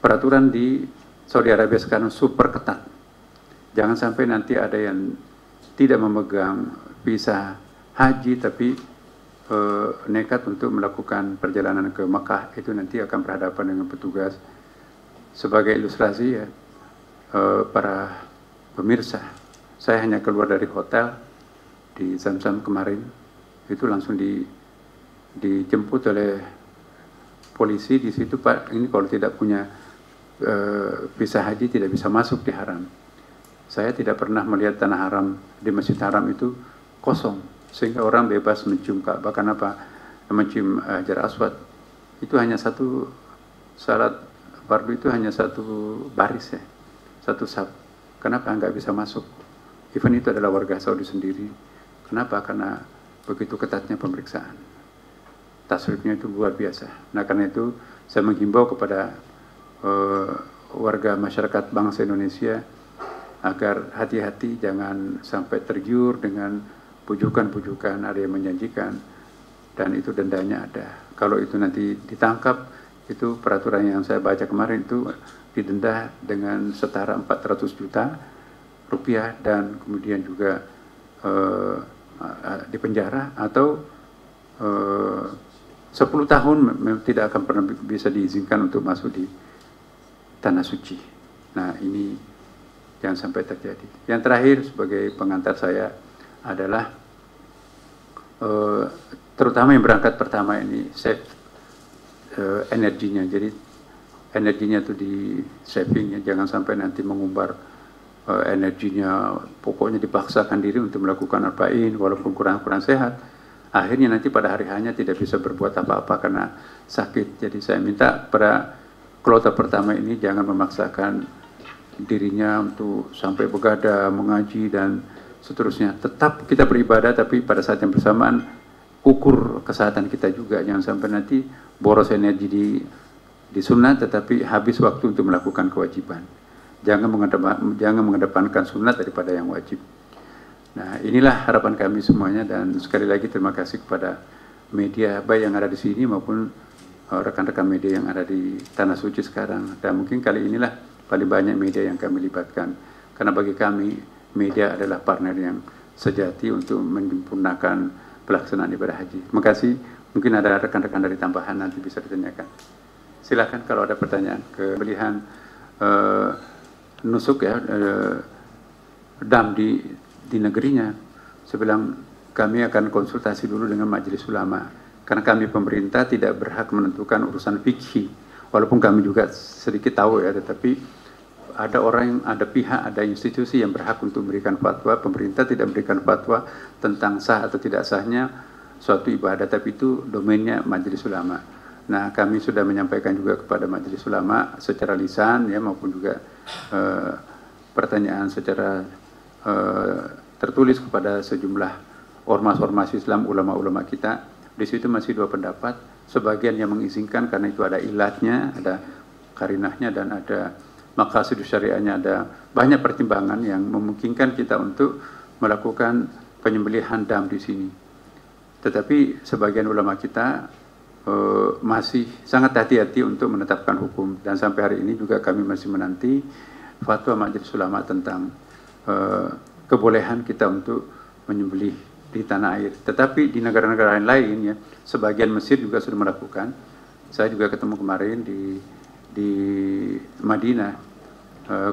peraturan di Saudi Arabia sekarang super ketat. Jangan sampai nanti ada yang tidak memegang visa haji tapi nekat untuk melakukan perjalanan ke Makkah, itu nanti akan berhadapan dengan petugas. Sebagai ilustrasi ya, para pemirsa, saya hanya keluar dari hotel di Zamzam kemarin, itu langsung dijemput oleh polisi di situ, Pak, ini kalau tidak punya visa haji tidak bisa masuk di haram. Saya tidak pernah melihat tanah haram di Masjid Haram itu kosong, sehingga orang bebas mencium Ka'bah, bahkan mencium Hajar Aswad. Itu hanya satu salat fardu, itu hanya satu baris ya, satu saf. Kenapa nggak bisa masuk? Even itu adalah warga Saudi sendiri. Kenapa? Karena begitu ketatnya pemeriksaan. Tasrifnya itu luar biasa. Nah karena itu saya menghimbau kepada warga masyarakat bangsa Indonesia agar hati-hati, jangan sampai tergiur dengan pujukan-pujukan, ada yang menjanjikan, dan itu dendanya ada. Kalau itu nanti ditangkap, itu peraturan yang saya baca kemarin itu didenda dengan setara 400 juta rupiah, dan kemudian juga dipenjara atau 10 tahun tidak akan pernah bisa diizinkan untuk masuk di tanah suci. Nah ini jangan sampai terjadi. Yang terakhir sebagai pengantar saya adalah terutama yang berangkat pertama ini save energinya. Jadi energinya itu di saving ya, jangan sampai nanti mengumbar energinya, pokoknya dipaksakan diri untuk melakukan arba'in walaupun kurang sehat. Akhirnya nanti pada hari hanya tidak bisa berbuat apa-apa karena sakit. Jadi saya minta pada kloter pertama ini jangan memaksakan dirinya untuk sampai begadang, mengaji dan seterusnya. Tetap kita beribadah, tapi pada saat yang bersamaan ukur kesehatan kita juga. Jangan sampai nanti boros energi di sunat tetapi habis waktu untuk melakukan kewajiban. Jangan mengedepankan sunat daripada yang wajib. Nah inilah harapan kami semuanya, dan sekali lagi terima kasih kepada media baik yang ada di sini maupun rekan-rekan media yang ada di Tanah Suci sekarang. Dan mungkin kali inilah paling banyak media yang kami libatkan, karena bagi kami media adalah partner yang sejati untuk menyempurnakan pelaksanaan ibadah haji. Terima kasih. Mungkin ada rekan-rekan dari tambahan nanti bisa ditanyakan. Silakan kalau ada pertanyaan. Pemilihan nusuk ya, dam di negerinya. Saya bilang kami akan konsultasi dulu dengan Majelis Ulama, karena kami pemerintah tidak berhak menentukan urusan fikih. Walaupun kami juga sedikit tahu ya, tetapi ada pihak, ada institusi yang berhak untuk memberikan fatwa. Pemerintah tidak memberikan fatwa tentang sah atau tidak sahnya suatu ibadah, tapi itu domainnya Majelis Ulama. Nah, kami sudah menyampaikan juga kepada Majelis Ulama secara lisan ya, maupun juga pertanyaan secara tertulis kepada sejumlah ormas-ormas Islam, ulama-ulama kita. Di situ masih dua pendapat, sebagian yang mengizinkan karena itu ada ilatnya, ada karinahnya, dan ada maqasid syariahnya, ada banyak pertimbangan yang memungkinkan kita untuk melakukan penyembelihan dam di sini. Tetapi sebagian ulama kita masih sangat hati-hati untuk menetapkan hukum, dan sampai hari ini juga kami masih menanti fatwa Majelis Ulama tentang kebolehan kita untuk menyembelih di tanah air. Tetapi di negara-negara lain ya, sebagian Mesir juga sudah melakukan. Saya juga ketemu kemarin di Madinah,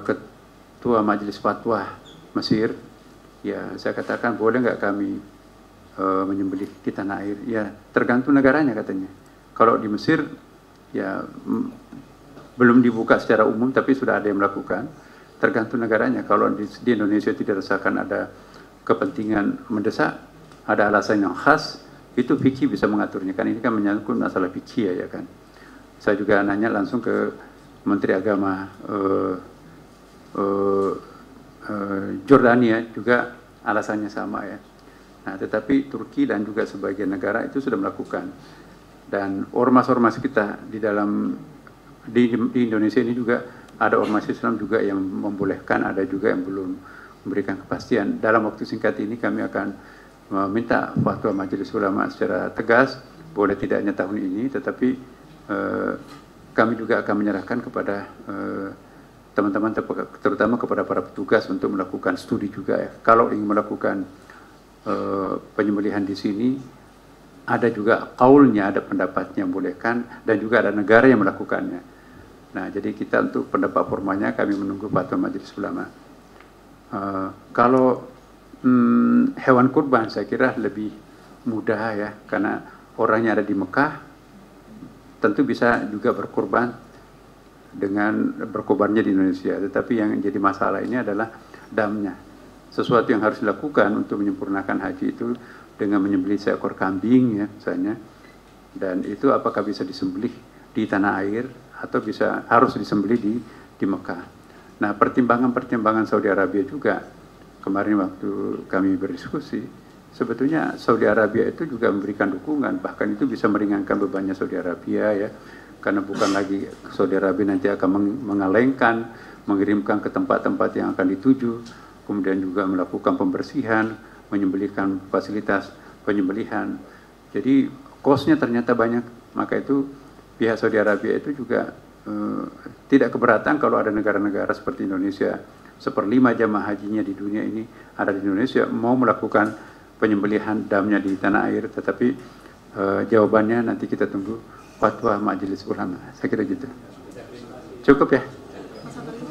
ketua Majelis Fatwa Mesir, ya saya katakan boleh nggak kami menyembelih di tanah air? Ya tergantung negaranya katanya. Kalau di Mesir ya belum dibuka secara umum, tapi sudah ada yang melakukan. Tergantung negaranya. Kalau di Indonesia tidak rasakan ada kepentingan mendesak, ada alasan yang khas, itu fikih bisa mengaturnya. Kan ini kan menyangkut masalah fikih ya kan. Saya juga nanya langsung ke Menteri Agama Jordania, juga alasannya sama ya. Nah, tetapi Turki dan juga sebagian negara itu sudah melakukan. Dan ormas-ormas kita di Indonesia ini juga ada ormas Islam juga yang membolehkan, ada juga yang belum memberikan kepastian. Dalam waktu singkat ini kami akan meminta fatwa Majelis Ulama secara tegas, boleh tidaknya tahun ini, tetapi kami juga akan menyerahkan kepada teman-teman, terutama kepada para petugas untuk melakukan studi juga ya. Kalau ingin melakukan penyembelihan di sini, ada juga kaulnya, ada pendapatnya yang bolehkan, dan juga ada negara yang melakukannya. Nah, jadi kita untuk pendapat formalnya kami menunggu fatwa Majelis Ulama. Kalau hewan kurban saya kira lebih mudah ya, karena orangnya ada di Mekah, tentu bisa juga berkurban dengan berkorbannya di Indonesia. Tetapi yang jadi masalah ini adalah damnya. Sesuatu yang harus dilakukan untuk menyempurnakan haji itu dengan menyembelih seekor kambing ya misalnya, dan itu apakah bisa disembelih di tanah air atau harus disembelih di Mekah. Nah, pertimbangan Saudi Arabia juga kemarin waktu kami berdiskusi, sebetulnya Saudi Arabia itu juga memberikan dukungan, bahkan itu bisa meringankan bebannya Saudi Arabia ya, karena bukan lagi Saudi Arabia nanti akan mengalengkan, mengirimkan ke tempat-tempat yang akan dituju, kemudian juga melakukan pembersihan, menyembelihkan fasilitas penyembelihan. Jadi kosnya ternyata banyak, maka itu pihak Saudi Arabia itu juga tidak keberatan kalau ada negara-negara seperti Indonesia, 1/5 jamaah hajinya di dunia ini ada di Indonesia, mau melakukan penyembelihan damnya di tanah air. Tetapi jawabannya nanti kita tunggu fatwa Majelis Ulama. Saya kira gitu. Cukup ya?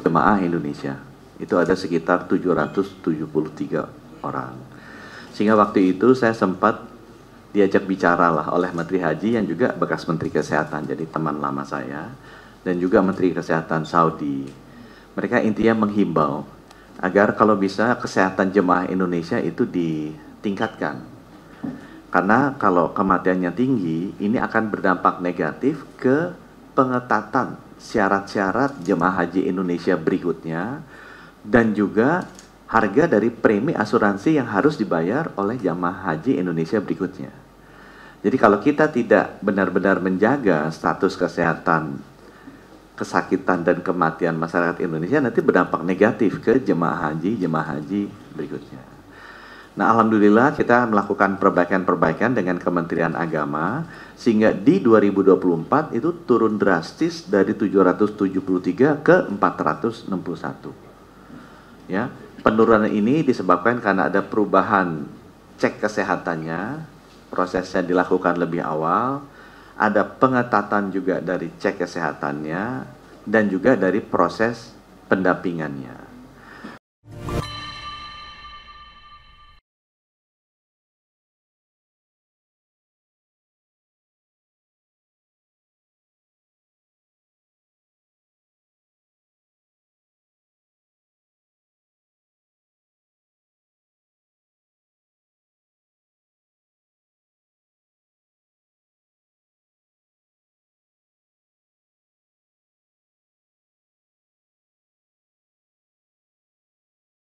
Jemaah Indonesia itu ada sekitar 773 orang. Sehingga waktu itu saya sempat diajak bicara lah oleh Menteri Haji yang juga bekas Menteri Kesehatan, jadi teman lama saya, dan juga Menteri Kesehatan Saudi. Mereka intinya menghimbau agar kalau bisa kesehatan jemaah Indonesia itu ditingkatkan. Karena kalau kematiannya tinggi, ini akan berdampak negatif ke pengetatan syarat-syarat jemaah haji Indonesia berikutnya, dan juga harga dari premi asuransi yang harus dibayar oleh jamaah haji Indonesia berikutnya. Jadi kalau kita tidak benar-benar menjaga status kesehatan, kesakitan dan kematian masyarakat Indonesia, nanti berdampak negatif ke jemaah haji berikutnya. Nah, alhamdulillah kita melakukan perbaikan-perbaikan dengan Kementerian Agama, sehingga di 2024 itu turun drastis dari 773 ke 461. Ya, penurunan ini disebabkan karena ada perubahan cek kesehatannya, prosesnya dilakukan lebih awal, ada pengetatan juga dari cek kesehatannya, dan juga dari proses pendampingannya.